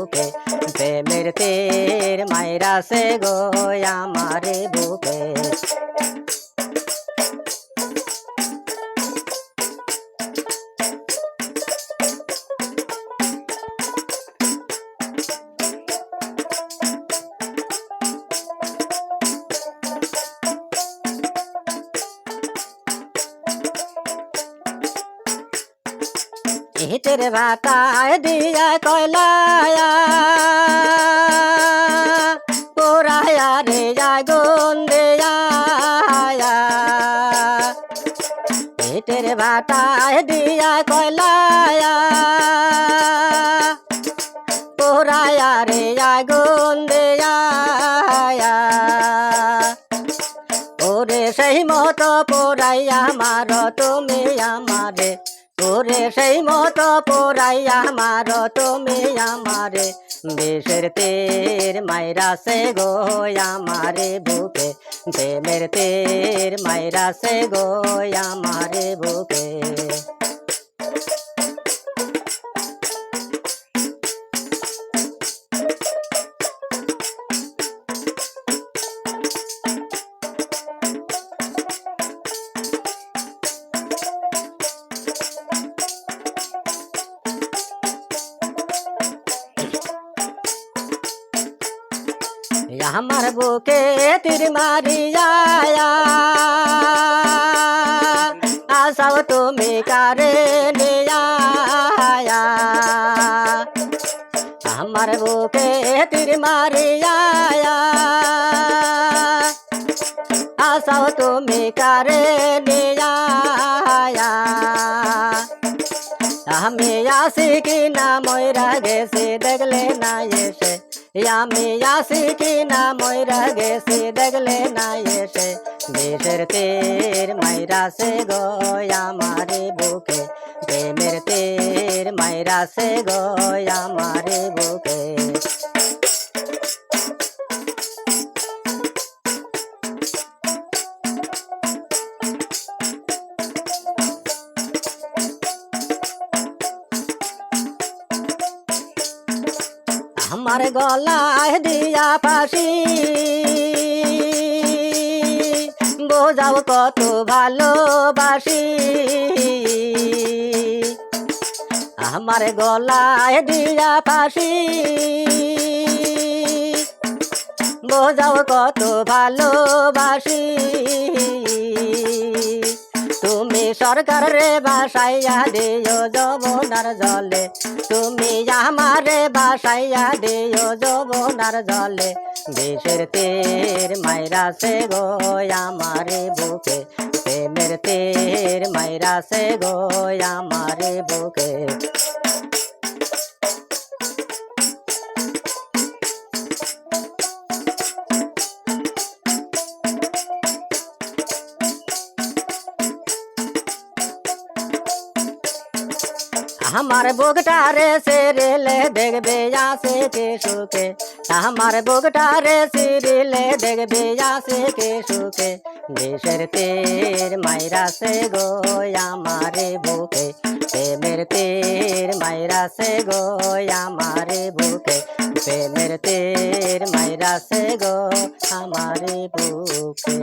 বুকে প্রেমের তীর মাইরাছে গো আমার বুকে। ইটের ভাটায় দিয়া কয়লায়া পোড়ায়া রে আগুন দেয়া। ইটের ভাটায় দিয়া কয়লায়া পোড়ায়া রে আগুন দেয়া। ওরে সেই মতো পোড়াইয়া মারো তুমি আমারে, ওরে সেই মতো পোড়াইয়া মারো তুমি আমারে। বিষের তীর মাইরাছে গো আমারে বুকে প্রেমের তীর মাইরাছে গো আমারে বুকে। আমার বুকে তীর মারিয়া আসাও তুমি কারে নিয়া। আমার বুকে তীর মারিয়া আসাও তুমি কারে নিয়া। আমি আসি কি না ময়রা গেছি দেখলে না এসে, আমি আসি কি না ময়রা গেছি দেখলে না এসে। বিষের তীর মাইরাছে গো আমারে বুকে প্রেমের তীর মাইরাছে গো আমারে বুকে। আমার গলায় দিয়া ফাঁসি বোঝাও কত ভালোবাসি। আমার গলায় দিয়া ফাঁসি বোঝাও কত ভালোবাসি। তুমি সরকার রে বাসাইয়া দিও যমুনার জলে, তুমি আমারে বাসাইয়া দিও যমুনার জলে। বিষের তীর মাইরাছে গো আমারে বুকে প্রেমের তীর মাইরাছে গো আমারে বুকে। আমার বুকটারে সিরিলে দেখবে আসে কে সুখে, আমার বুকটারে সিরিলে দেখবে আসে কে সুখে। বিষের তীর মাইরাছে গো আমারে বুকে প্রেমের তীর মাইরাছে গো আমারে বুকে প্রেমের তীর মাইরাছে গো আমারে বুকে।